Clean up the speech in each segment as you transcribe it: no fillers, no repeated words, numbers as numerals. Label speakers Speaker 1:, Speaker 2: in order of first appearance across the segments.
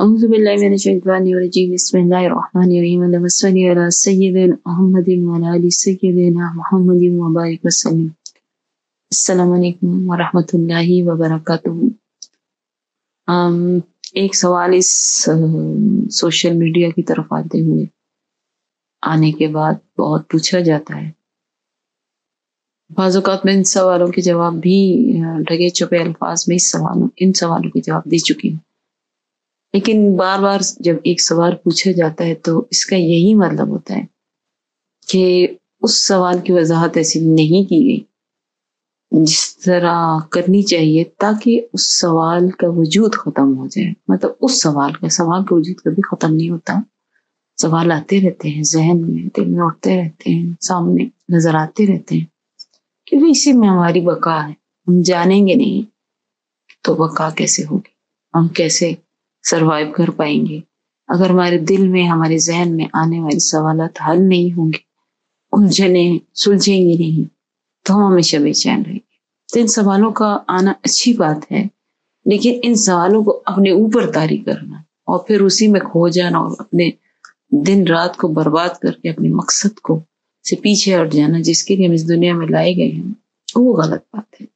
Speaker 1: أعوذ بالله من الشيطان الرجيم بسم الله الرحمن الرحيم اللهم صل على سيدنا محمد وعلى آل سيدنا محمد وبارك وسلم. السلام علیکم ورحمۃ اللہ وبرکاتہ. ایک سوال اس سوشل میڈیا کی طرف آنے کے بعد بہت پوچھا جاتا ہے. بعض اوقات میں ان سوالوں کے جواب بھی ڈھگے چھپے الفاظ میں ان سوالوں کے جواب دے چکی ہوں، لیکن بار بار جب ایک سوال پوچھا جاتا ہے تو اس کا یہی مطلب ہوتا ہے کہ اس سوال کی وضاحت ایسی نہیں کی گئی جس طرح کرنی چاہیے تاکہ اس سوال کا وجود ختم ہو جائے. مطلب اس سوال کا وجود کبھی ختم نہیں ہوتا. سوال آتے رہتے ہیں ذہن میں، دل میں اٹھتے رہتے ہیں، سامنے نظر آتے رہتے ہیں، کیونکہ اسی میں ہماری بقا ہے. ہم جانیں گے نہیں تو بقا کیسے ہوگی، ہم کیسے سروائیو کر پائیں گے اگر ہمارے دل میں، ہمارے ذہن میں آنے والے سوالات حل نہیں ہوں گے، الجھنیں سلجھیں گے نہیں تو ہم ہمیشہ بے چین رہیں گے. تو ان سوالوں کا آنا اچھی بات ہے، لیکن ان سوالوں کو اپنے اوپر طاری کرنا اور پھر اسی میں کھو جانا اور اپنے دن رات کو برباد کر کے اپنے مقصد کو سے پیچھے ہٹ جانا جس کے لیے ہم اس دنیا میں لائے گئے ہیں، وہ غلط بات ہے.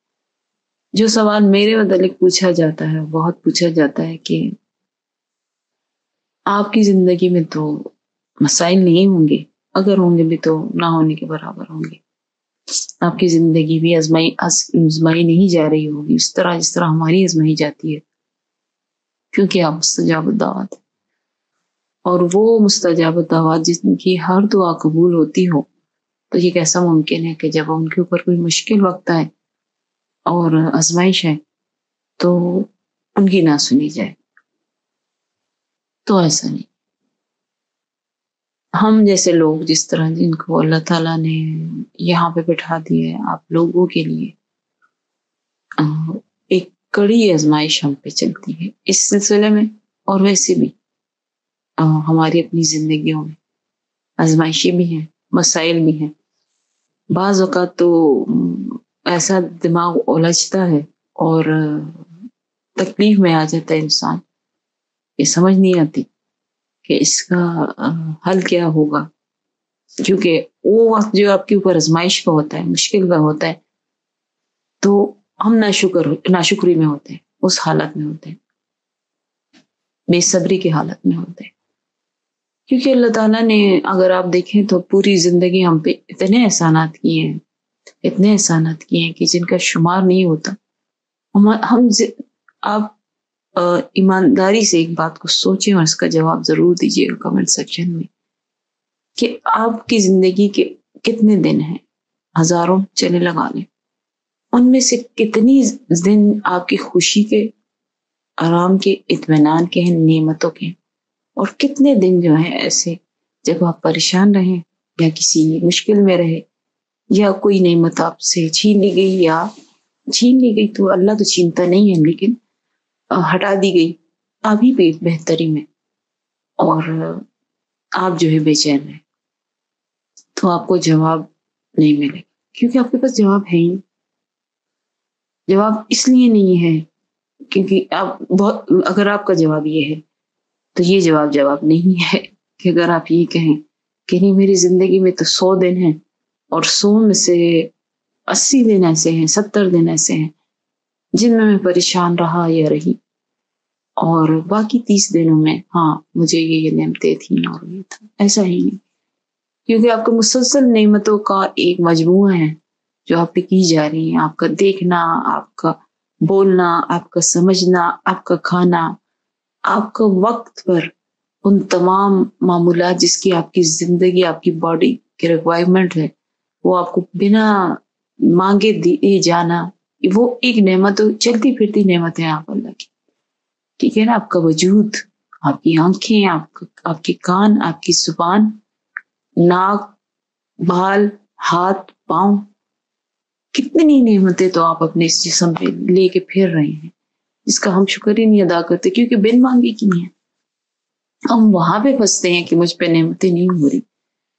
Speaker 1: جو سوال میرے متعلق پوچھا جاتا ہے، بہت پوچھا جاتا ہے کہ آپ کی زندگی میں تو مسائل نہیں ہوں گے، اگر ہوں گے بھی تو نہ ہونے کے برابر ہوں گے. آپ کی زندگی بھی آزمائی نہیں جا رہی ہوگی اس طرح جس طرح ہماری آزمائی جاتی ہے، کیونکہ آپ مستجاب الدعوات ہیں. اور وہ مستجاب الدعوات جن کی ہر دعا قبول ہوتی ہو، تو یہ کیسا ممکن ہے کہ جب ان کے اوپر کوئی مشکل وقت آئے اور آزمائش ہے تو ان کی نہ سنی جائے؟ تو ایسا نہیں. ہم جیسے لوگ جس طرح جن کو اللہ تعالیٰ نے یہاں پہ بٹھا دیا ہے آپ لوگوں کے لیے، ایک کڑی آزمائش ہم پہ چلتی ہے اس سلسلے میں، اور ویسے بھی ہماری اپنی زندگیوں میں آزمائشیں بھی ہیں، مسائل بھی ہیں. بعض اوقات تو ایسا دماغ الجھتا ہے اور تکلیف میں آ جاتا ہے انسان، یہ سمجھ نہیں آتی کہ اس کا حل کیا ہوگا، کیونکہ وہ وقت جو آپ کے اوپر آزمائش کا ہوتا ہے، مشکل کا ہوتا ہے، تو ہم ناشکری میں ہوتے ہیں، اس حالت میں ہوتے ہیں، بے صبری کی حالت میں ہوتے ہیں. کیونکہ اللہ تعالیٰ نے اگر آپ دیکھیں تو پوری زندگی ہم پہ اتنے احسانات کیے ہیں کہ جن کا شمار نہیں ہوتا. آپ ایمانداری سے ایک بات کو سوچیں اور اس کا جواب ضرور دیجیے گا کمنٹ سیکشن میں کہ آپ کی زندگی کے کتنے دن ہیں، ہزاروں چلے لگا لیں، ان میں سے کتنی دن آپ کی خوشی کے، آرام کے، اطمینان کے ہیں، نعمتوں کے ہیں، اور کتنے دن جو ہیں ایسے جب آپ پریشان رہیں یا کسی مشکل میں رہے یا کوئی نعمت آپ سے چھین لی گئی تو اللہ تو چھینتا نہیں ہے، لیکن ہٹا دی گئی آپ ہی پہ بہتری میں، اور آپ جو ہے بے چین رہے، تو آپ کو جواب نہیں ملے، کیونکہ آپ کے پاس جواب ہے ہی. جواب اس لیے نہیں ہے کیونکہ اگر آپ کا جواب یہ ہے تو یہ جواب نہیں ہے کہ اگر آپ یہ کہیں کہ نہیں میری زندگی میں تو 100 دن ہیں اور 100 میں سے 80 دن ایسے ہیں، 70 دن ایسے ہیں جن میں پریشان رہا یا رہی، اور باقی 30 دنوں میں مجھے یہ نعمتیں تھیں اور یہ تھا. ایسا ہی نہیں، کیونکہ آپ کو مسلسل نعمتوں کا ایک مجموعہ ہے جو آپ پہ کی جا رہی ہیں. آپ کا دیکھنا، آپ کا بولنا، آپ کا سمجھنا، آپ کا کھانا، آپ کا وقت پر ان تمام معمولات جس کی آپ کی زندگی، آپ کی باڈی کی ریکوائرمنٹ ہے، وہ آپ کو بنا مانگے دیے جانا، وہ ایک نعمت، چلتی پھرتی نعمت ہے آپ اللہ کی. ٹھیک ہے نا؟ آپ کا وجود، آپ کی آنکھیں، آپ کے کان، آپ کی زبان، ناک، بال، ہاتھ، پاؤں، کتنی نعمتیں تو آپ اپنے اس جسم پہ لے کے پھر رہے ہیں جس کا ہم شکر ہی نہیں ادا کرتے، کیونکہ بن مانگے کی نہیں ہے. ہم وہاں پہ پھنستے ہیں کہ مجھ پہ نعمتیں نہیں ہو رہی،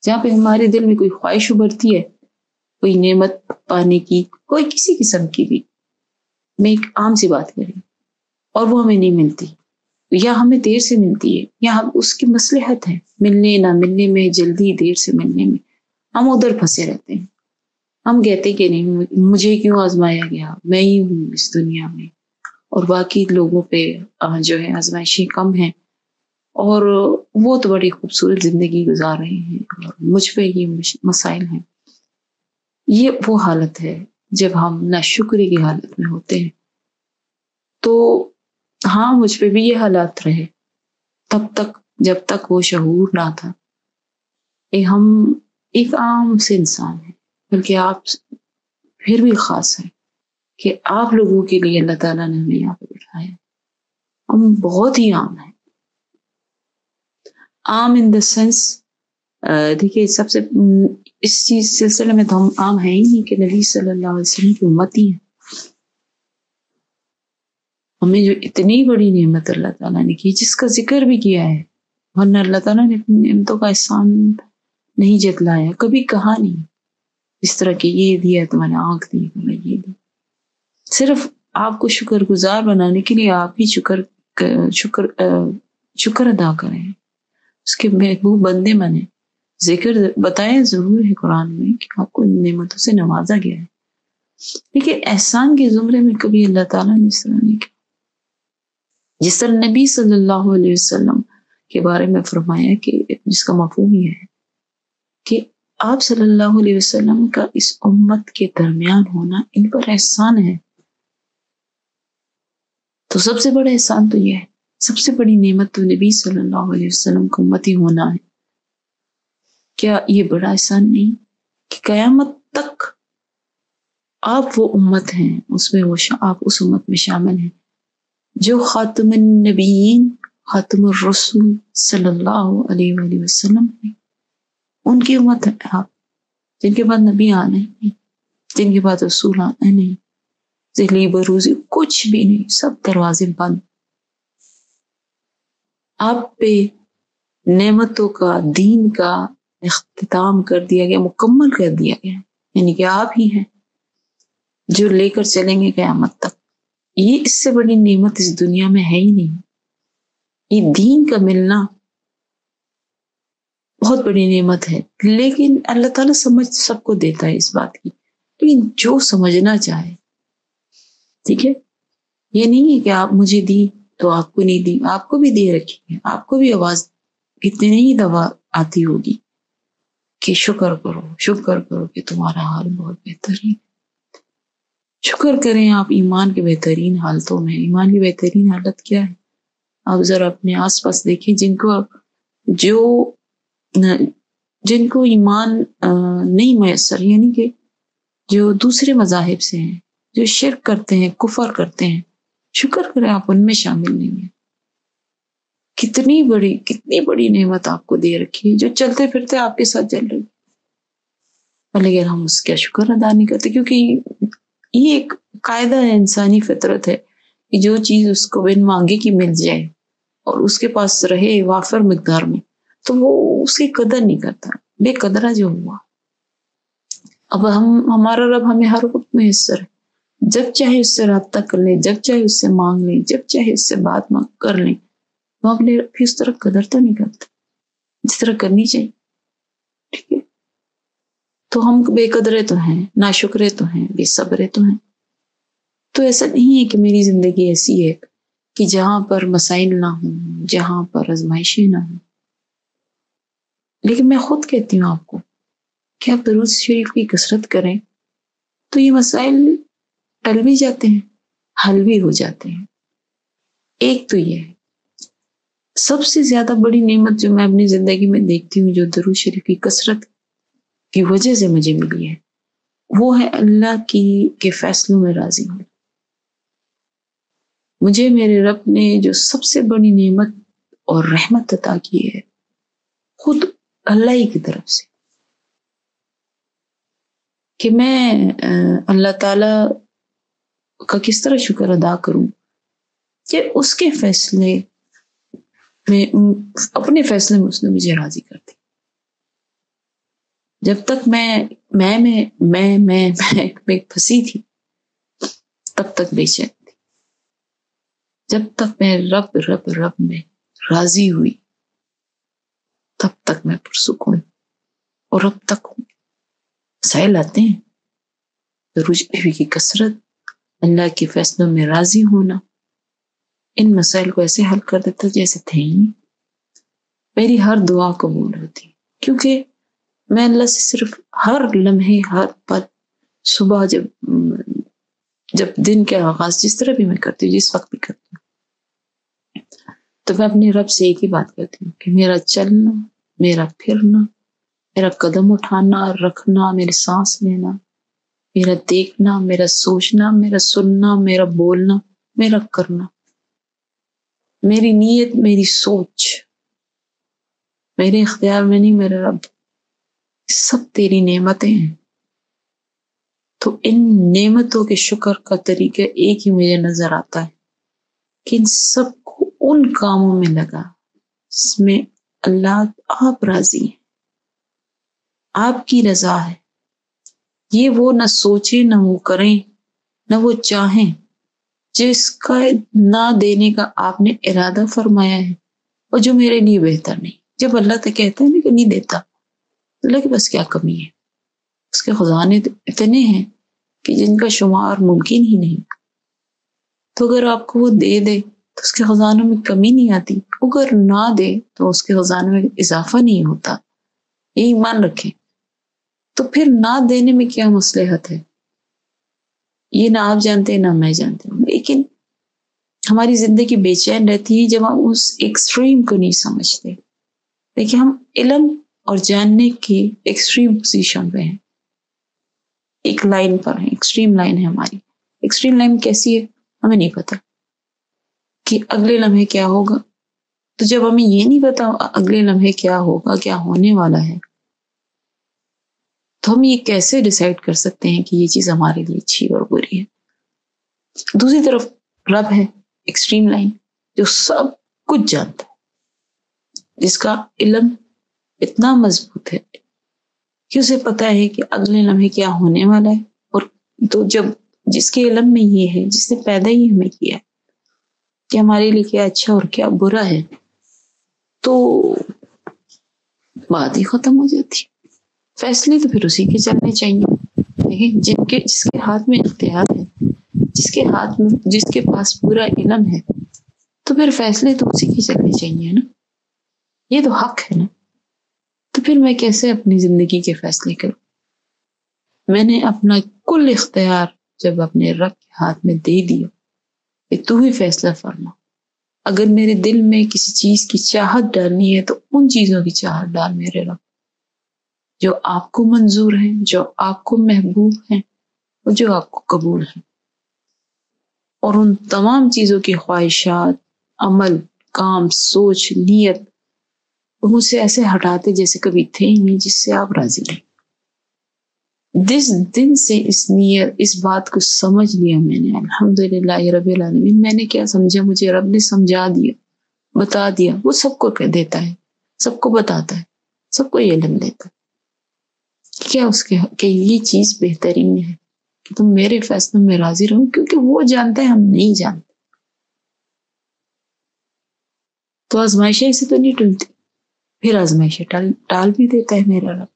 Speaker 1: جہاں پہ ہمارے دل میں کوئی خواہش ابھرتی ہے کوئی نعمت پانے کی، کوئی کسی قسم کی بھی، میں ایک عام سی بات کر رہی ہوں، اور وہ ہمیں نہیں ملتی، یا ہمیں دیر سے ملتی ہے یا ہم اس کی مصلحت ہے، ملنے نہ ملنے میں، جلدی دیر سے ملنے میں ہم ادھر پھنسے رہتے ہیں. ہم کہتے کہ نہیں مجھے کیوں آزمایا گیا، میں ہی ہوں اس دنیا میں اور باقی لوگوں پہ جو ہے آزمائشیں کم ہیں اور وہ تو بڑی خوبصورت زندگی گزار رہے ہیں اور مجھ پہ یہ مسائل ہیں. یہ وہ حالت ہے جب ہم ناشکری کی حالت میں ہوتے ہیں. تو ہاں مجھ پہ بھی یہ حالات رہے تب تک جب تک وہ شعور نہ تھا. ہم ایک عام سے انسان ہیں، بلکہ آپ پھر بھی خاص ہیں کہ آپ لوگوں کے لیے اللہ تعالیٰ نے ہمیں یہاں پہ بٹھایا. ہم بہت ہی عام ہیں. عام ان دا سینس دیکھیے سب سے اس چیز سلسلے میں تو ہم عام ہیں ہی نہیں کہ نبی صلی اللہ علیہ وسلم کی امتی ہیں. ہمیں جو اتنی بڑی نعمت اللہ تعالیٰ نے کی جس کا ذکر بھی کیا ہے، ورنہ اللہ تعالیٰ نے اپنی نعمتوں کا احسان نہیں جتلایا، کبھی کہا نہیں اس طرح کہ یہ دیا تو میں نے آنکھ دی، میں نے یہ دی. صرف آپ کو شکر گزار بنانے کے لیے آپ ہی شکر ادا کریں، اس کے محبوب بندے بنے. ذکر بتایا ضرور ہے قرآن میں کہ آپ کو ان نعمتوں سے نوازا گیا ہے، لیکن احسان کے زمرے میں کبھی اللہ تعالیٰ نے اس طرح نہیں کیا. جس طرح نبی صلی اللہ علیہ وسلم کے بارے میں فرمایا کہ جس کا مفہوم یہ ہے کہ آپ صلی اللہ علیہ وسلم کا اس امت کے درمیان ہونا ان پر احسان ہے. تو سب سے بڑا احسان تو یہ ہے، سب سے بڑی نعمت تو نبی صلی اللہ علیہ وسلم کا امتی ہونا ہے. کیا یہ بڑا احسان نہیں کہ قیامت تک آپ وہ امت ہیں، اس میں آپ اس امت میں شامل ہیں جو خاتم النبیین خاتم الرسول صلی اللہ علیہ وآلہ وسلم ہیں. ان کی امت ہے آپ، جن کے بعد نبی آنا نہیں، جن کے بعد رسول آنا نہیں، ذیلی بروزی کچھ بھی نہیں، سب دروازے بند. آپ پہ نعمتوں کا، دین کا اختتام کر دیا گیا، مکمل کر دیا گیا، یعنی کہ آپ ہی ہیں جو لے کر چلیں گے قیامت تک. یہ اس سے بڑی نعمت اس دنیا میں ہے ہی نہیں. یہ دین کا ملنا بہت بڑی نعمت ہے، لیکن اللہ تعالیٰ سمجھ سب کو دیتا ہے اس بات کی، لیکن جو سمجھنا چاہے. ٹھیک ہے، یہ نہیں ہے کہ آپ مجھے دی تو آپ کو نہیں دی، آپ کو بھی دے رکھی ہے. آپ کو بھی آواز کتنی نہیں دوا آتی ہوگی کہ شکر کرو کہ تمہارا حال بہت بہترین. شکر کریں آپ ایمان کے بہترین حالتوں میں. ایمان کی بہترین حالت کیا ہے؟ آپ ذرا اپنے آس پاس دیکھیں جن کو ایمان نہیں میسر، یعنی کہ جو دوسرے مذاہب سے ہیں، جو شرک کرتے ہیں، کفر کرتے ہیں، شکر کریں آپ ان میں شامل نہیں ہیں. کتنی بڑی نعمت آپ کو دے رکھی ہے جو چلتے پھرتے آپ کے ساتھ چل رہی، لیکن ہم اس کا شکر ادا نہیں کرتے، کیونکہ یہ ایک قاعدہ ہے، انسانی فطرت ہے کہ جو چیز اس کو بن مانگے کی مل جائے اور اس کے پاس رہے وافر مقدار میں تو وہ اس کی قدر نہیں کرتا، بے قدرہ جو ہوا. اب ہمارا رب ہمیں ہر وقت میسر ہے، جب چاہے اس سے رابطہ کر لیں، جب چاہے اس سے مانگ لیں، جب چاہے اس سے بات کر لیں. وہ اپنے رب کی اس طرح قدر تو نہیں کرتے جس طرح کرنی چاہیے. ٹھیک ہے، تو ہم بے قدرے تو ہیں، ناشکرے تو ہیں، بے صبرے تو ہیں. تو ایسا نہیں ہے کہ میری زندگی ایسی ہے کہ جہاں پر مسائل نہ ہوں، جہاں پر آزمائشیں نہ ہوں. لیکن میں خود کہتی ہوں آپ کو کہ آپ درود شریف کی کثرت کریں تو یہ مسائل ٹل بھی جاتے ہیں، حل بھی ہو جاتے ہیں. ایک تو یہ ہے سب سے زیادہ بڑی نعمت جو میں اپنی زندگی میں دیکھتی ہوں، جو درود شریف کی کثرت کی وجہ سے مجھے ملی ہے، وہ ہے اللہ کے فیصلوں میں راضی ہوں. مجھے میرے رب نے جو سب سے بڑی نعمت اور رحمت عطا کی ہے خود اللہ ہی کی طرف سے، کہ میں اللہ تعالی کا کس طرح شکر ادا کروں کہ اس کے فیصلے میں، اپنے فیصلے میں اس نے مجھے راضی کر دی. جب تک میں پھنسی تھی تب تک بے چین تھی. جب تک میں رب رب رب میں راضی ہوئی تب تک میں پرسکون اور اب تک ہوں. مسائل آتے ہیں، رجوع کی کثرت، اللہ کے فیصلوں میں راضی ہونا ان مسائل کو ایسے حل کر دیتا جیسے تھے ہی نہیں. میری ہر دعا قبول ہوتی کیونکہ میں اللہ سے صرف ہر لمحے ہر پل صبح جب دن کے آغاز جس طرح بھی میں کرتی ہوں، جس وقت بھی کرتی ہوں، تو میں اپنے رب سے ایک ہی بات کرتی ہوں کہ میرا چلنا، میرا پھرنا، میرا قدم اٹھانا رکھنا، میری سانس لینا، میرا دیکھنا، میرا سوچنا، میرا سننا، میرا بولنا، میرا کرنا، میری نیت، میری سوچ میرے اختیار میں نہیں، میرے رب، سب تیری نعمتیں ہیں. تو ان نعمتوں کے شکر کا طریقہ ایک ہی مجھے نظر آتا ہے کہ ان سب کو ان کاموں میں لگا جس میں اللہ آپ راضی ہیں، آپ کی رضا ہے. یہ وہ نہ سوچیں، نہ وہ کریں، نہ وہ چاہیں جس کا نہ دینے کا آپ نے ارادہ فرمایا ہے اور جو میرے لیے بہتر نہیں. جب اللہ تو کہتا ہے نا کہ نہیں دیتا، اللہ کے پاس کیا کمی ہے؟ اس کے خزانے اتنے ہیں کہ جن کا شمار ممکن ہی نہیں. تو اگر آپ کو وہ دے دے تو اس کے خزانوں میں کمی نہیں آتی، اگر نہ دے تو اس کے خزانوں میں اضافہ نہیں ہوتا. یہ ایمان رکھیں. تو پھر نہ دینے میں کیا مصلحت ہے؟ یہ نہ آپ جانتے ہیں نہ میں جانتے ہوں، لیکن ہماری زندگی بے چین رہتی ہے جب ہم اس ایکسٹریم کو نہیں سمجھتے. دیکھیں ہم علم اور جاننے کی ایکسٹریم پوزیشن پہ ہیں، ایک لائن پر ہیں، ایکسٹریم لائن ہے ہماری. ایکسٹریم لائن کیسی ہے ہمیں نہیں پتا کہ اگلے لمحے کیا ہوگا. تو جب ہمیں یہ نہیں پتا اگلے لمحے کیا ہوگا، کیا ہونے والا ہے، تو ہم یہ کیسے ڈیسائیڈ کر سکتے ہیں کہ یہ چیز ہمارے لیے اچھی اور بری ہے؟ دوسری طرف رب ہے ایکسٹریم لائن، جو سب کچھ جانتا ہے، جس کا علم اتنا مضبوط ہے کہ اسے پتا ہے کہ اگلے لمحے کیا ہونے والا ہے. اور تو جب جس کے علم میں یہ ہے، جس نے پیدا ہی ہمیں کیا ہے کہ ہمارے لیے کیا اچھا اور کیا برا ہے، تو بات ہی ختم ہو جاتی. فیصلے تو پھر اسی کے چلنے چاہیے. دیکھیں جس کے ہاتھ میں اختیار ہے، جس کے پاس پورا علم ہے، تو پھر فیصلے تو اسی کے چلنے چاہیے نا. یہ تو حق ہے نا. تو پھر میں کیسے اپنی زندگی کے فیصلے کروں؟ میں نے اپنا کل اختیار جب اپنے رب کے ہاتھ میں دے دیا کہ تو ہی فیصلہ فرما. اگر میرے دل میں کسی چیز کی چاہت ڈالنی ہے تو ان چیزوں کی چاہت ڈال میرے رب جو آپ کو منظور ہیں، جو آپ کو محبوب ہیں اور جو آپ کو قبول ہیں. اور ان تمام چیزوں کی خواہشات، عمل، کام، سوچ، نیت وہ مجھ سے ایسے ہٹاتے جیسے کبھی تھے ہی نہیں، جس سے آپ راضی ہیں. جس دن سے اس بات کو سمجھ لیا میں نے، الحمدللہ رب العالمین، میں نے کیا سمجھا، مجھے رب نے سمجھا دیا، بتا دیا. وہ سب کو دیتا ہے، سب کو بتاتا ہے، سب کو یہ علم دیتا ہے. کیا اس کے کہ یہ چیز بہترین ہے کہ تم میرے فیصلوں میں راضی رہو، کیونکہ وہ جانتا ہے ہم نہیں جانتے. تو آزمائشیں سے تو نہیں ٹلتی، پھر آزمائشیں ٹال بھی دیتا ہے میرا رب.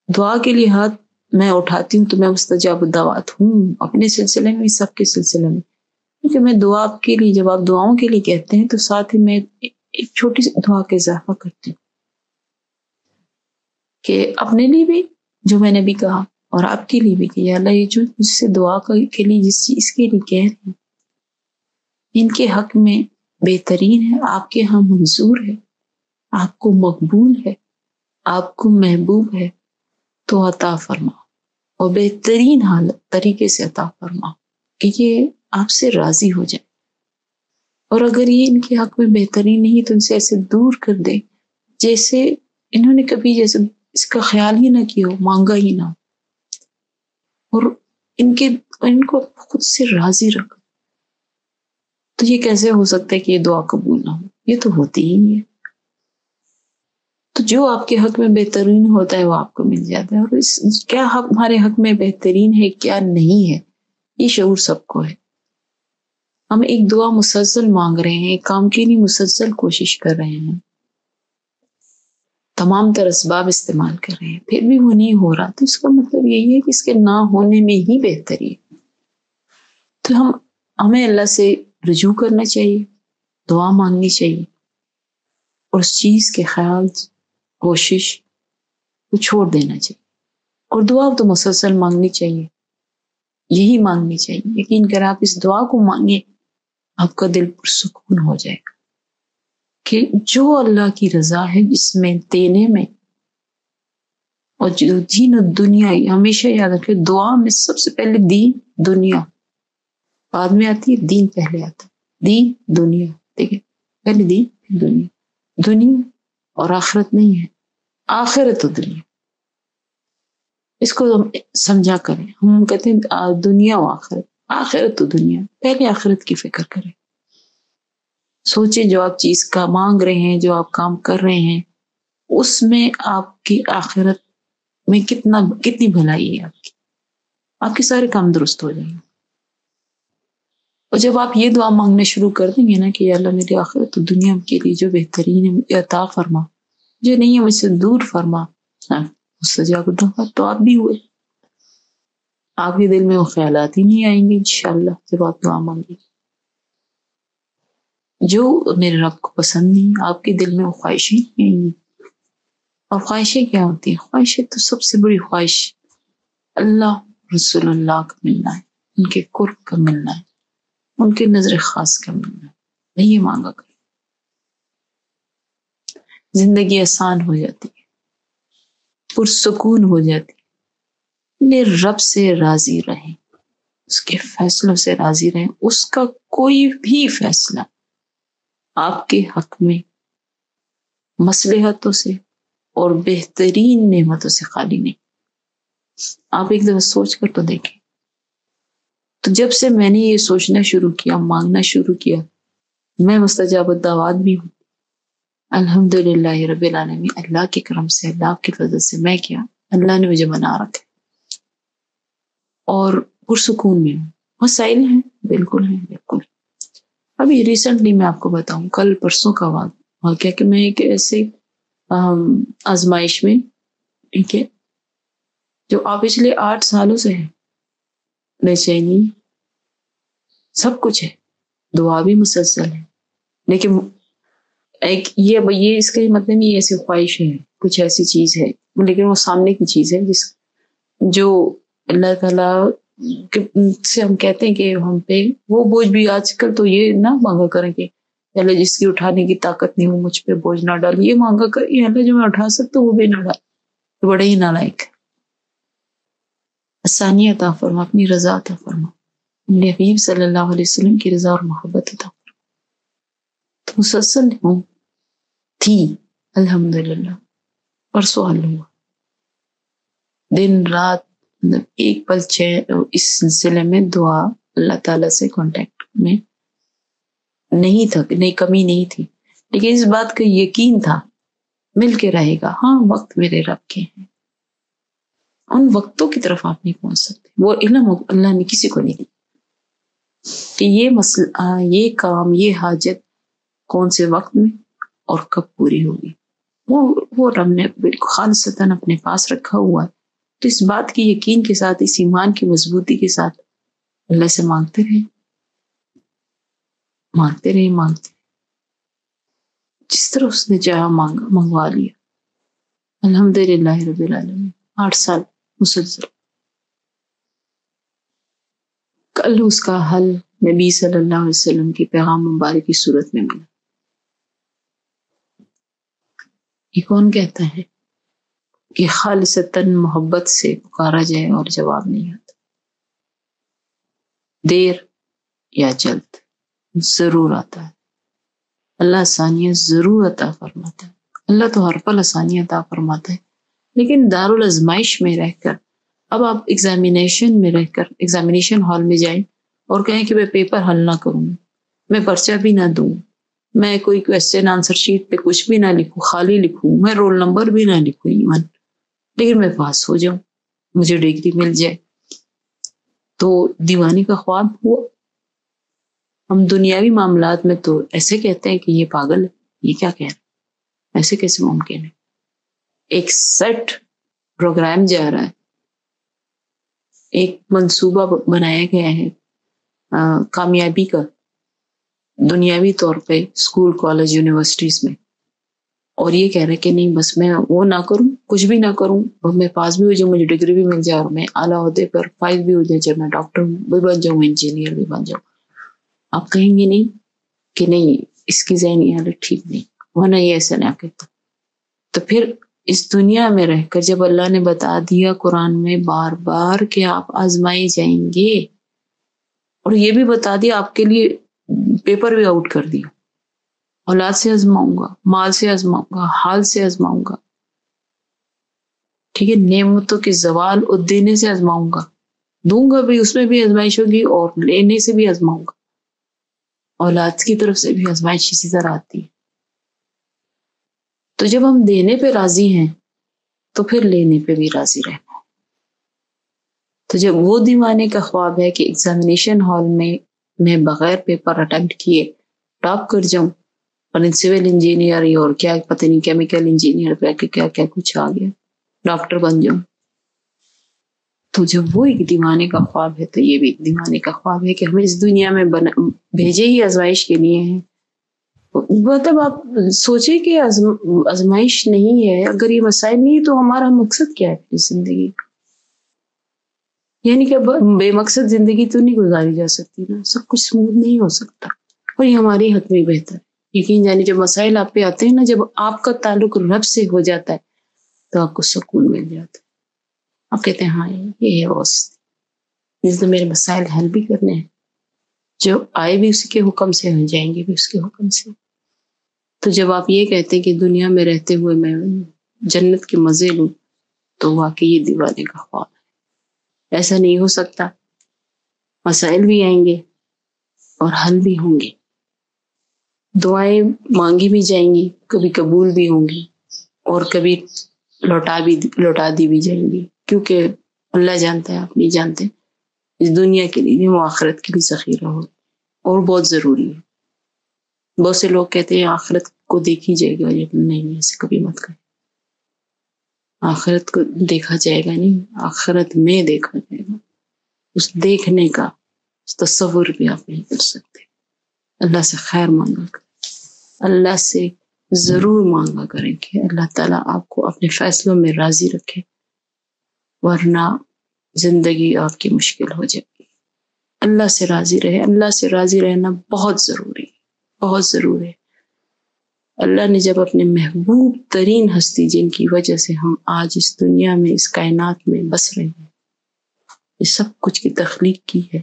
Speaker 1: دعا کے لیے ہاتھ میں اٹھاتی ہوں تو میں مستجاب الدعوات ہوں، اپنے سلسلے میں، سب کے سلسلے میں. کیونکہ میں دعا کے لیے، جب آپ دعاؤں کے لیے کہتے ہیں تو ساتھ ہی میں ایک چھوٹی سی دعا کا اضافہ کرتی ہوں کہ اپنے لیے بھی جو میں نے بھی کہا اور آپ کے لیے بھی کہ یا اللہ یہ جو مجھ سے دعا کے لیے جس چیز کے لیے کہہ رہے ہیں ان کے حق میں بہترین ہے، آپ کے ہاں منظور ہے، آپ کو مقبول ہے، آپ کو محبوب ہے، تو عطا فرما اور بہترین حالت طریقے سے عطا فرما کہ یہ آپ سے راضی ہو جائے. اور اگر یہ ان کے حق میں بہترین نہیں تو ان سے ایسے دور کر دے جیسے انہوں نے کبھی جیسے اس کا خیال ہی نہ کیا ہو، مانگا ہی نہ ہو، اور ان کو خود سے راضی رکھ. تو یہ کیسے ہو سکتا ہے کہ یہ دعا قبول نہ ہو؟ یہ تو ہوتی ہی نہیں ہے. تو جو آپ کے حق میں بہترین ہوتا ہے وہ آپ کو مل جاتا ہے. اور کیا ہمارے حق میں بہترین ہے کیا نہیں ہے، یہ شعور سب کو ہے. ہم ایک دعا مسلسل مانگ رہے ہیں، ایک کام کے لیے مسلسل کوشش کر رہے ہیں، تمام تر اسباب استعمال کر رہے ہیں، پھر بھی وہ نہیں ہو رہا، تو اس کا مطلب یہی ہے کہ اس کے نہ ہونے میں ہی بہتری ہے۔ تو ہمیں اللہ سے رجوع کرنا چاہیے، دعا مانگنی چاہیے، اور اس چیز کے خیال کوشش کو چھوڑ دینا چاہیے، اور دعا تو مسلسل مانگنی چاہیے، یہی مانگنی چاہیے۔ یقین کریں آپ اس دعا کو مانگیں، آپ کا دل پرسکون ہو جائے گا کہ جو اللہ کی رضا ہے جس میں دینے میں، اور جو دین و دنیا، ہمیشہ یاد رکھے دعا میں سب سے پہلے دین دنیا بعد میں آتی ہے، دین پہلے آتا ہے، دین دنیا، ٹھیک ہے، پہلے دین پھر دنیا، دنیا اور آخرت نہیں ہے، آخرت و دنیا، اس کو ہم سمجھا کریں۔ ہم کہتے ہیں دنیا و آخرت، آخرت و دنیا، پہلے آخرت کی فکر کریں۔ سوچیں جو آپ چیز کا مانگ رہے ہیں، جو آپ کام کر رہے ہیں، اس میں آپ کی آخرت میں کتنی بھلائی ہے، آپ کے سارے کام درست ہو جائیں گے۔ اور جب آپ یہ دعا مانگنا شروع کر دیں گے نا کہ یا اللہ میری آخرت و دنیا کے لیے جو بہترین ہے مجھے عطا فرما، جو نہیں ہے مجھ سے دور فرما، مستجاب الدعوات، تو آپ بھی ہوئے، آپ کے دل میں وہ خیالات ہی نہیں آئیں گے انشاءاللہ جب آپ دعا مانگیں۔ جو میرے رب کو پسند نہیں، آپ کے دل میں وہ خواہشیں نہیں آئیں گی۔ اور خواہشیں کیا ہوتی ہیں؟ خواہشیں تو سب سے بڑی خواہش اللہ رسول اللہ کا ملنا ہے، ان کے قرب کا ملنا ہے، ان کے نظر خاص کا ملنا ہے۔ نہیں مانگا کریں، زندگی آسان ہو جاتی ہے، پرسکون ہو جاتی ہے۔ اپنے رب سے راضی رہیں، اس کے فیصلوں سے راضی رہیں، اس کا کوئی بھی فیصلہ آپ کے حق میں مصلحتوں سے اور بہترین نعمتوں سے خالی نہیں۔ آپ ایک دفعہ سوچ کر تو دیکھیں۔ تو جب سے میں نے یہ سوچنا شروع کیا، مانگنا شروع کیا، میں مستجاب الدعوات بھی ہوں الحمدللہ رب العالمین۔ اللہ کے کرم سے، اللہ کی فضل سے، میں کیا، اللہ نے مجھے بنا رکھا اور پرسکون میں ہوں۔ مسائل ہیں، بالکل ہیں، بالکل۔ ابھی ریسنٹلی میں آپ کو بتاؤں، کل پرسوں کا واقعہ کہ میں ایک ایسے آزمائش میں، ٹھیک ہے، جو آپ پچھلے 8 سالوں سے ہے، بے چینی سب کچھ ہے، دعا بھی مسلسل ہے، لیکن ایک یہ اس کا مطلب نہیں ایسی خواہش ہے، کچھ ایسی چیز ہے، لیکن وہ سامنے کی چیز ہے جو اللہ تعالیٰ سے ہم کہتے ہیں کہ ہم پہ وہ بوجھ بھی، آج کل تو یہ نہ مانگا کریں کہ اللہ جس کی اٹھانے کی طاقت نہیں ہو مجھ پہ بوجھ نہ ڈال، یہ مانگا کر اللہ جو میں اٹھا سکتا وہ بھی نہ ڈال، تو بڑے ہی نالائق ہے۔ آسانی عطا فرما، اپنی رضا عطا فرما، اپنے حبیب صلی اللہ علیہ وسلم کی رضا اور محبت عطا فرما۔ تو مسلسل ہوں تھی الحمدللہ، پرسوں حل ہوا، دن رات ایک پل اس سلسلے میں دعا، اللہ تعالیٰ سے کانٹیکٹ میں نہیں تھا، نہیں کمی نہیں تھی، لیکن اس بات کا یقین تھا مل کے رہے گا۔ ہاں وقت میرے رب کے ہیں، ان وقتوں کی طرف آپ نہیں پہنچ سکتے، وہ علم اللہ نے کسی کو نہیں دی کہ یہ مسئلہ، یہ کام، یہ حاجت کون سے وقت میں اور کب پوری ہوگی، وہ رب نے بالکل خالصتاً اپنے پاس رکھا ہوا ہے۔ تو اس بات کی یقین کے ساتھ، اس ایمان کی مضبوطی کے ساتھ اللہ سے مانگتے رہے، مانگتے رہے، مانگتے رہے، جس طرح اس نے چاہا مانگا، منگوا لیا الحمدللہ رب العالمین۔ 8 سال مسلسل، کل اس کا حل نبی صلی اللہ علیہ وسلم کی پیغام مبارک کی صورت میں ملا۔ یہ کون کہتا ہے کہ خالصتاً محبت سے پکارا جائے اور جواب نہیں آتا، دیر یا جلد ضرور آتا ہے، اللہ آسانیاں ضرور عطا فرماتا ہے، اللہ تو ہر پل آسانیاں عطا فرماتا ہے، لیکن دارالازمائش میں رہ کر، اب آپ ایگزامینیشن میں رہ کر ایگزامینیشن ہال میں جائیں اور کہیں کہ میں پیپر حل نہ کروں، میں پرچہ بھی نہ دوں، میں کوئی کویسچن آنسر شیٹ پہ کچھ بھی نہ لکھوں، خالی لکھوں، میں رول نمبر بھی نہ لکھوں ایون، لیکن میں پاس ہو جاؤں، مجھے ڈگری مل جائے، تو دیوانی کا خواب ہوا۔ ہم دنیاوی معاملات میں تو ایسے کہتے ہیں کہ یہ پاگل ہے، یہ کیا کہہ رہا ہے، ایسے کیسے ممکن ہے؟ ایک سیٹ پروگرام جا رہا ہے، ایک منصوبہ بنایا گیا ہے کامیابی کا دنیاوی طور پہ اسکول کالج یونیورسٹیز میں، اور یہ کہہ رہے کہ نہیں بس میں وہ نہ کروں، کچھ بھی نہ کروں، اور میں پاس بھی ہو جاؤں، مجھے ڈگری بھی مل جائے، اور میں اعلیٰ عہدے پر فائز بھی ہو جائے، جب میں ڈاکٹر بھی بن جاؤں، انجینئر بھی بن جاؤں، آپ کہیں گے نہیں کہ نہیں اس کی ذہنی حالت ٹھیک نہیں، ورنہ یہ ایسا نہ کہتا۔ تو پھر اس دنیا میں رہ کر جب اللہ نے بتا دیا قرآن میں بار بار کہ آپ آزمائے جائیں گے، اور یہ بھی بتا دیا آپ کے لیے پیپر بھی آؤٹ کر دیا، اولاد سے آزماؤں گا، مال سے آزماؤں گا، حال سے آزماؤں گا، ٹھیک ہے، نعمتوں کے زوال اور دینے سے آزماؤں گا، دوں گا بھی، اس میں بھی آزمائش ہوگی، اور لینے سے بھی آزماؤں گا، اولاد کی طرف سے بھی آزمائش اسی طرح آتی ہے۔ تو جب ہم دینے پہ راضی ہیں تو پھر لینے پہ بھی راضی رہنا ہے۔ تو جب وہ دیوانے کا خواب ہے کہ ایگزامینیشن ہال میں بغیر پیپر اٹیمپٹ کیے ٹاپ کر جاؤں، اور سول انجینئر اور کیا پتہ نہیں کیمیکل انجینئر پہ کیا کیا کچھ آ گیا، ڈاکٹر بن جاؤں، تو جب وہ ایک دیوانے کا خواب ہے تو یہ بھی ایک دیوانے کا خواب ہے کہ ہمیں اس دنیا میں بھیجے ہی آزمائش کے لیے ہیں۔ مطلب آپ سوچیں کہ آزمائش نہیں ہے، اگر یہ مسائل نہیں ہے تو ہمارا مقصد کیا ہے زندگی؟ یعنی کہ بے مقصد زندگی تو نہیں گزاری جا سکتی نا، سب کچھ سموتھ نہیں ہو سکتا، اور یہ ہماری حق میں بہتر ہے۔ یقین جانے جب مسائل آپ پہ آتے ہیں نا، جب آپ کا تعلق رب سے ہو جاتا ہے تو آپ کو سکون مل جاتا ہے، آپ کہتے ہیں ہاں یہ ہے بس، جس نے میرے مسائل حل بھی کرنے ہیں، جو آئے بھی اس کے حکم سے، ہو جائیں گے بھی اس کے حکم سے۔ تو جب آپ یہ کہتے ہیں کہ دنیا میں رہتے ہوئے میں جنت کے مزے لوں، تو واقعی یہ دیوانے کا خواب ہے۔ ایسا نہیں ہو سکتا، مسائل بھی آئیں گے اور حل بھی ہوں گے، دعائیں مانگی بھی جائیں گی، کبھی قبول بھی ہوں گی، اور کبھی لوٹا دی بھی جائیں گی، کیونکہ اللہ جانتا ہے، آپ نہیں جانتے، اس دنیا کے لیے وہ آخرت کے لیے ذخیرہ ہو، اور بہت ضروری ہے۔ بہت سے لوگ کہتے ہیں آخرت کو دیکھی جائے گا، لیکن نہیں، ایسے کبھی مت کریں، آخرت کو دیکھا جائے گا نہیں، آخرت میں دیکھا جائے گا، اس دیکھنے کا تصور بھی آپ نہیں کر سکتے۔ اللہ سے خیر مانگا کریں، اللہ سے ضرور مانگا کریں کہ اللہ تعالیٰ آپ کو اپنے فیصلوں میں راضی رکھے، ورنہ زندگی آپ کی مشکل ہو جائے گی۔ اللہ سے راضی رہے، اللہ سے راضی رہنا بہت ضروری ہے، بہت ضروری ہے۔ اللہ نے جب اپنے محبوب ترین ہستی، جن کی وجہ سے ہم آج اس دنیا میں، اس کائنات میں بس رہے ہیں، یہ سب کچھ کی تخلیق کی ہے،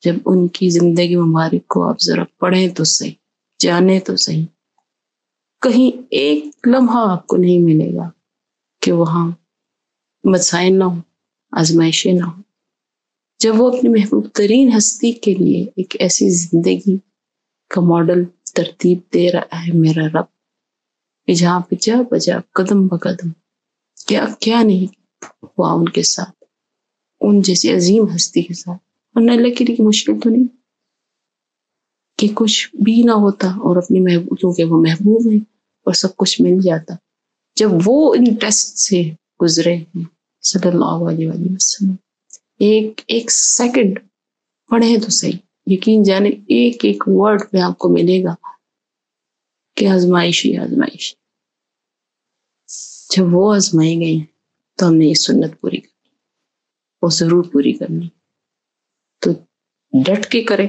Speaker 1: جب ان کی زندگی مبارک کو آپ ذرا پڑھیں تو صحیح، جانیں تو صحیح، کہیں ایک لمحہ آپ کو نہیں ملے گا کہ وہاں مسائل نہ ہو، آزمائشیں نہ ہو۔ جب وہ اپنی محبوب ترین ہستی کے لیے ایک ایسی زندگی کا ماڈل ترتیب دے رہا ہے میرا رب، کہ جہاں پہ جا بجا قدم بقدم کیا کیا نہیں ہوا ان کے ساتھ، ان جیسی عظیم ہستی کے ساتھ، ورنہ اللہ کے لیے مشکل تو نہیں کہ کچھ بھی نہ ہوتا، اور اپنی محبوب، کیونکہ وہ محبوب ہیں اور سب کچھ مل جاتا۔ جب وہ ان ٹیسٹ سے گزرے ہیں صلی اللہ علیہ وآلہ وسلم، ایک سیکنڈ پڑھیں تو صحیح، یقین جانے ایک ایک ورڈ میں آپ کو ملے گا کہ آزمائش ہی آزمائش۔ جب وہ آزمائے گئے ہیں تو ہم نے یہ سنت پوری کرنی، وہ ضرور پوری کرنی، تو ڈٹ کے کریں،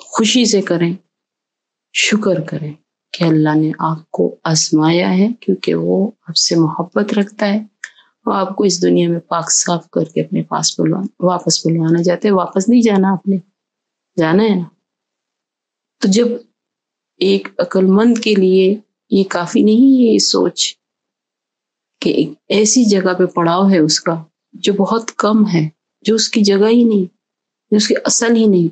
Speaker 1: خوشی سے کریں، شکر کریں کہ اللہ نے آپ کو آزمایا ہے، کیونکہ وہ آپ سے محبت رکھتا ہے، وہ آپ کو اس دنیا میں پاک صاف کر کے اپنے پاس واپس بلوانا چاہتے ہیں۔ واپس نہیں جانا، آپ نے جانا ہے نا۔ تو جب ایک عقل مند کے لیے یہ کافی نہیں ہے، یہ سوچ کہ ایک ایسی جگہ پہ پڑاؤ ہے اس کا جو بہت کم ہے، جو اس کی جگہ ہی نہیں، جو اس کی اصل ہی نہیں،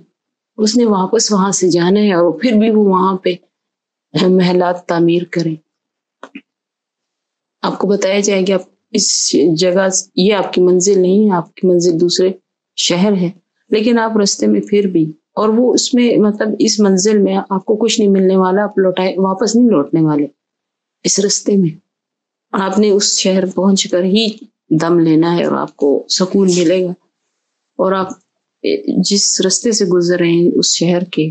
Speaker 1: اس نے واپس وہاں سے جانا ہے، اور پھر بھی وہ وہاں پہ محلات تعمیر کریں۔ آپ کو بتایا جائے کہ آپ اس جگہ، یہ آپ کی منزل نہیں ہے، آپ کی منزل دوسرے شہر ہے، لیکن آپ رستے میں پھر بھی اور وہ اس میں مطلب اس منزل میں آپ کو کچھ نہیں ملنے والا، آپ واپس نہیں لوٹنے والے اس رستے میں. آپ نے اس شہر پہنچ کر ہی دم لینا ہے اور آپ کو سکون ملے گا. اور آپ جس رستے سے گزر رہے ہیں اس شہر کے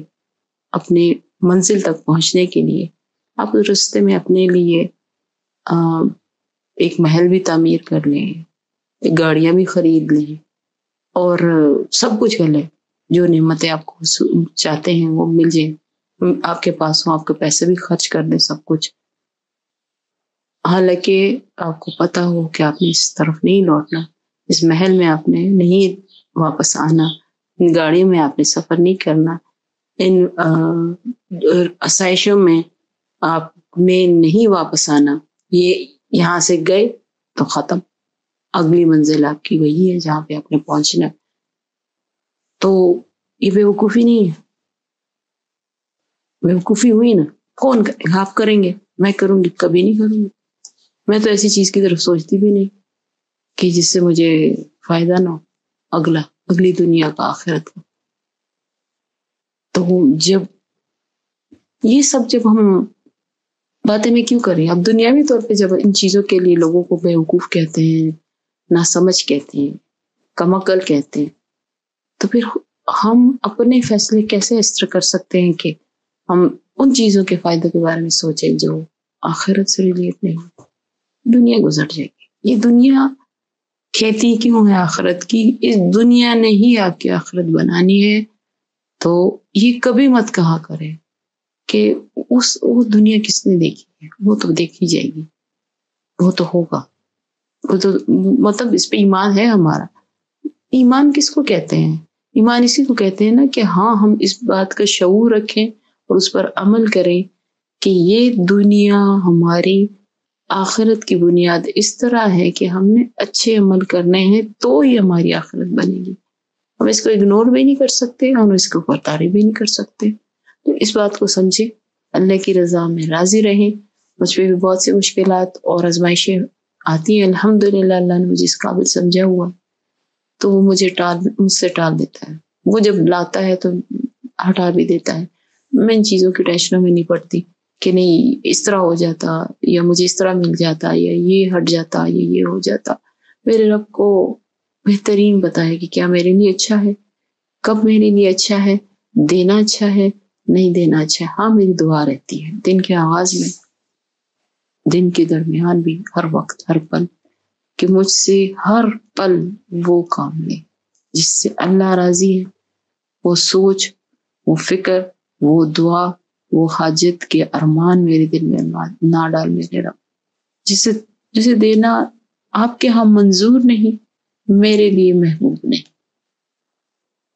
Speaker 1: اپنے منزل تک پہنچنے کے لیے، آپ اس رستے میں اپنے لیے ایک محل بھی تعمیر کر لیں، ایک گاڑیاں بھی خرید لیں، اور سب کچھ کر لیں. جو نعمتیں آپ کو چاہتے ہیں وہ مل جائیں، آپ کے پاس ہوں، آپ کے پیسے بھی خرچ کر دیں سب کچھ. حالانکہ آپ کو پتا ہو کہ آپ نے اس طرف نہیں لوٹنا، اس محل میں آپ نے نہیں واپس آنا، ان گاڑیوں میں آپ نے سفر نہیں کرنا، ان آسائشوں میں آپ نے نہیں واپس آنا. یہ یہاں سے گئے تو ختم، اگلی منزل آپ کی وہی ہے جہاں پہ آپ نے پہنچنا. تو یہ بیوقوفی نہیں ہے، بیوقوفی ہوئی نا. کون کرے گا؟ آپ کریں گے؟ میں کروں گی؟ کبھی نہیں کروں گی. میں تو ایسی چیز کی طرف سوچتی بھی نہیں کہ جس سے مجھے فائدہ نہ ہو، اگلی دنیا کا، آخرت کا. تو جب یہ سب جب ہم باتیں میں کیوں کریں؟ اب دنیاوی طور پہ جب ان چیزوں کے لیے لوگوں کو بیوقوف کہتے ہیں، ناسمجھ کہتے ہیں، کم عقل کہتے ہیں، تو پھر ہم اپنے فیصلے کیسے اس طرح کر سکتے ہیں کہ ہم ان چیزوں کے فائدوں کے بارے میں سوچیں جو آخرت سے ریلیٹ نہیں ہو؟ دنیا گزر جائے گی. یہ دنیا کھیتی کیوں ہے آخرت کی؟ اس دنیا نے ہی آپ کی آخرت بنانی ہے. تو یہ کبھی مت کہا کرے کہ وہ دنیا کس نے دیکھی ہے، وہ تو دیکھی جائے گی، وہ تو ہوگا، وہ تو مطلب اس پہ ایمان ہے ہمارا. ایمان کس کو کہتے ہیں؟ ایمان اسی کو کہتے ہیں نا کہ ہاں ہم اس بات کا شعور رکھیں اور اس پر عمل کریں کہ یہ دنیا ہماری آخرت کی بنیاد اس طرح ہے کہ ہم نے اچھے عمل کرنے ہیں تو ہی ہماری آخرت بنے گی. ہم اس کو اگنور بھی نہیں کر سکتے، ہم اس کے اوپر تعریف بھی نہیں کر سکتے. تو اس بات کو سمجھے، اللہ کی رضا میں راضی رہیں. مجھ پہ بھی بہت سی مشکلات اور آزمائشیں آتی ہیں، الحمدللہ اللہ نے مجھے اس قابل سمجھا ہوا، تو وہ مجھ سے ٹال دیتا ہے. وہ جب لاتا ہے تو ہٹا بھی دیتا ہے. میں ان چیزوں کی ٹینشنوں میں نہیں پڑتی کہ نہیں اس طرح ہو جاتا، یا مجھے اس طرح مل جاتا، یا یہ ہٹ جاتا، یا یہ ہو جاتا. میرے رب کو بہترین پتا ہے کہ کیا میرے لیے اچھا ہے، کب میرے لیے اچھا ہے، دینا اچھا ہے، نہیں دینا اچھا ہے. ہاں میری دعا رہتی ہے دن کے آغاز میں، دن کے درمیان بھی، ہر وقت، ہر پل، کہ مجھ سے ہر پل وہ کام لے جس سے اللہ راضی ہے. وہ سوچ، وہ فکر، وہ دعا، وہ حاجت کے ارمان میرے دل میں نہ ڈال میرے رب. جسے دینا آپ کے ہاں منظور نہیں، میرے لیے محبوب نہیں.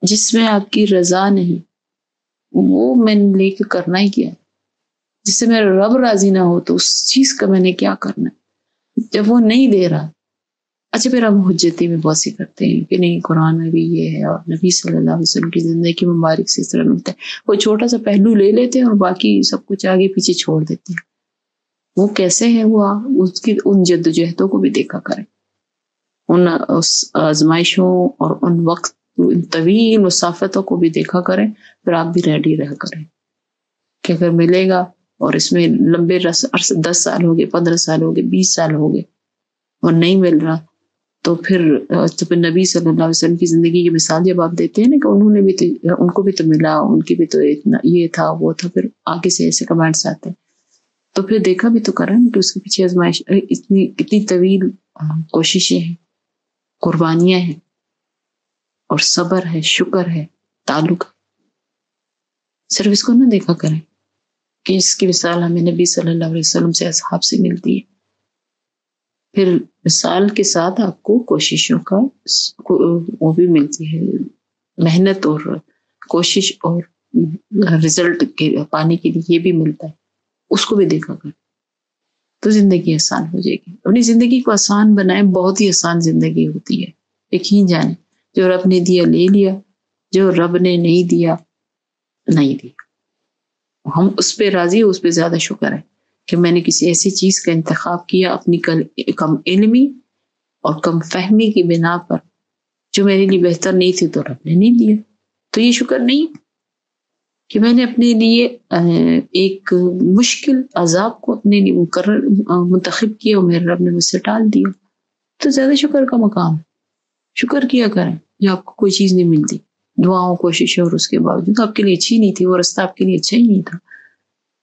Speaker 1: جس میں آپ کی رضا نہیں، وہ میں نے لے کے کرنا ہی کیا. جس سے میرا رب راضی نہ ہو تو اس چیز کا میں نے کیا کرنا. جب وہ نہیں دے رہا، اچھا پھر ہم حجتی میں بہت سی کرتے ہیں کہ نہیں قرآن میں بھی یہ ہے اور نبی صلی اللہ علیہ وسلم کی زندگی مبارک سے اس طرح ملتا ہے. وہ چھوٹا سا پہلو لے لیتے ہیں اور باقی سب کچھ آگے پیچھے چھوڑ دیتے ہیں. وہ کیسے ہے؟ وہ اس کی ان جدوجہدوں کو بھی دیکھا کریں، ان آزمائشوں اور ان وقت ان طویل مسافتوں کو بھی دیکھا کریں. پھر آپ بھی ریڈی رہ کریں کہ اگر ملے گا اور اس میں لمبے عرصے 10 سال ہو گئے، 15 سال ہو گئے، 20 سال ہو گئے اور نہیں مل رہا، تو پھر نبی صلی اللہ علیہ وسلم کی زندگی کی مثال جب آپ دیتے ہیں نا کہ انہوں نے بھی ان کو بھی تو ملا، ان کی بھی تو اتنا یہ تھا وہ تھا، پھر آگے سے ایسے کمنٹس آتے ہیں، تو پھر دیکھا بھی تو کریں کہ اس کے پیچھے آزمائش اتنی طویل کوششیں ہیں، قربانیاں ہیں، اور صبر ہے، شکر ہے، تعلق. صرف اس کو نہ دیکھا کریں کہ اس کی مثال ہمیں نبی صلی اللہ علیہ وسلم سے، اصحاب سے ملتی ہے. پھر مثال کے ساتھ آپ کو کوششوں کا وہ بھی ملتی ہے، محنت اور کوشش اور رزلٹ پانے کے لیے یہ بھی ملتا ہے. اس کو بھی دیکھا کر تو زندگی آسان ہو جائے گی. اپنی زندگی کو آسان بنائیں، بہت ہی آسان زندگی ہوتی ہے. یقین جانیں، جو رب نے دیا لے لیا، جو رب نے نہیں دیا نہیں دیا. ہم اس پہ راضی، اس پہ زیادہ شکر ہے کہ میں نے کسی ایسی چیز کا انتخاب کیا اپنی کم علمی اور کم فہمی کی بنا پر جو میرے لیے بہتر نہیں تھی، تو رب نے نہیں دیا. تو یہ شکر نہیں، کہ میں نے اپنے لیے ایک مشکل عذاب کو اپنے لیے منتخب کیا اور میرے رب نے مجھ سے ٹال دیا، تو زیادہ شکر کا مقام، شکر کیا کریں جو آپ کو کوئی چیز نہیں ملتی، دعاؤں کوششیں اور اس کے باوجود آپ کے لیے اچھی نہیں تھی، وہ رستہ آپ کے لیے اچھا ہی نہیں تھا،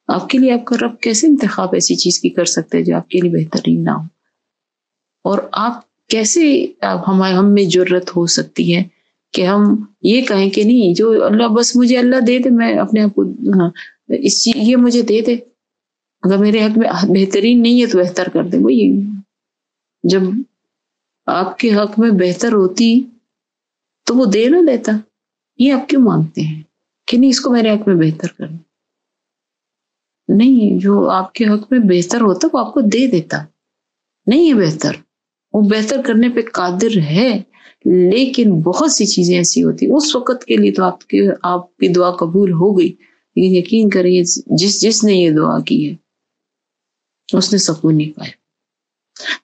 Speaker 1: آپ کے لیے آپ کا رب کیسے انتخاب ایسی چیز کی کر سکتے ہیں جو آپ کے لیے بہترین نہ ہو؟ اور آپ کیسے ہم میں جرت ہو سکتی ہے کہ ہم یہ کہیں کہ نہیں جو اللہ، بس مجھے اللہ دے دے، میں اپنے آپ کو اس چیز یہ مجھے دے دے، اگر میرے حق میں بہترین نہیں ہے تو بہتر کر دے۔ وہی جب آپ کے حق میں بہتر ہوتی تو وہ دے نہ دیتا، یہ آپ کیوں مانگتے ہیں کہ نہیں اس کو میرے حق میں بہتر کرنا؟ نہیں، جو آپ کے حق میں بہتر ہوتا وہ آپ کو دے دیتا، نہیں ہے بہتر، وہ بہتر کرنے پہ قادر ہے، لیکن بہت سی چیزیں ایسی ہوتی اس وقت کے لیے تو آپ کی دعا قبول ہو گئی، لیکن یقین کریے جس نے یہ دعا کی ہے اس نے سکون نہیں پایا۔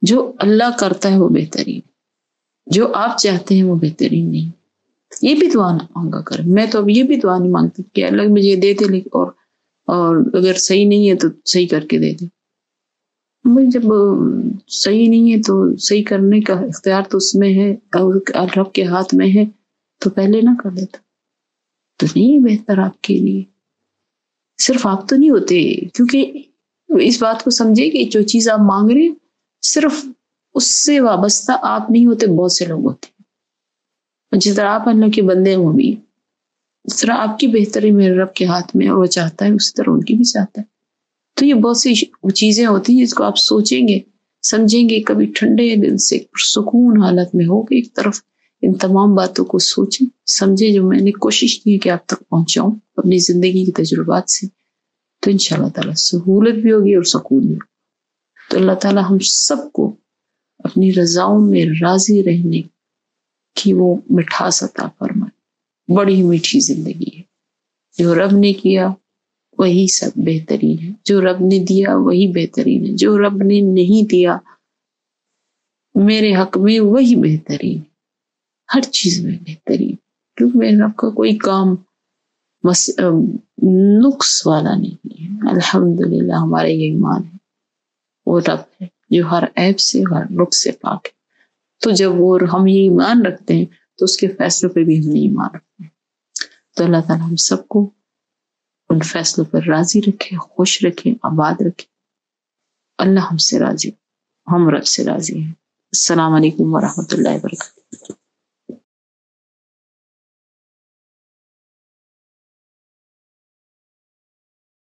Speaker 1: جو اللہ کرتا ہے وہ بہترین، جو آپ چاہتے ہیں وہ بہترین نہیں۔ یہ بھی دعا نہ مانگا کریں، میں تو اب یہ بھی دعا نہیں مانگتی کہ اللہ مجھے دے دے، اور اگر صحیح نہیں ہے تو صحیح کر کے دے دے۔ جب صحیح نہیں ہے تو صحیح کرنے کا اختیار تو اس میں ہے اور رب کے ہاتھ میں ہے، تو پہلے نہ کر دیتا تو نہیں بہتر آپ کے لیے۔ صرف آپ تو نہیں ہوتے، کیونکہ اس بات کو سمجھے کہ جو چیز آپ مانگ رہے ہیں صرف اس سے وابستہ آپ نہیں ہوتے، بہت سے لوگ ہوتے ہیں۔ جس طرح آپ اللہ کے بندے ہوں بھی، اس طرح آپ کی بہتری میرے رب کے ہاتھ میں، اور وہ چاہتا ہے اسی طرح ان کی بھی چاہتا ہے۔ تو یہ بہت سی چیزیں ہوتی ہیں جس کو آپ سوچیں گے، سمجھیں گے، کبھی ٹھنڈے دل سے سکون حالت میں ہو کے ایک طرف ان تمام باتوں کو سوچیں سمجھیں جو میں نے کوشش کی ہے کہ آپ تک پہنچاؤں اپنی زندگی کی تجربات سے، تو انشاءاللہ تعالیٰ سہولت بھی ہوگی اور سکون بھی ہوگی۔ تو اللہ تعالیٰ ہم سب کو اپنی رضاؤں میں راضی رہنے کی وہ مٹھاس عطا فرمائے۔ بڑی میٹھی زندگی ہے، جو رب نے کیا وہی سب بہترین ہے، جو رب نے دیا وہی بہترین ہے، جو رب نے نہیں دیا میرے حق میں وہی بہترین ہے، ہر چیز میں بہترین، کیونکہ میرے رب کا کوئی کام نقص والا نہیں ہے۔ الحمدللہ ہمارے یہ ایمان ہے، وہ رب ہے جو ہر عیب سے، ہر نقص سے پاک ہے۔ تو جب وہ ہم یہ ایمان رکھتے ہیں تو اس کے فیصلوں پہ بھی ہم نے ایمان رکھتے ہیں۔ تو اللہ تعالیٰ ہم سب کو ان فیصلوں پر راضی رکھے، خوش رکھے، آباد رکھے۔ اللہ ہم سے راضی، ہم رب سے راضی ہیں۔ السلام علیکم ورحمۃ اللہ وبرکاتہ۔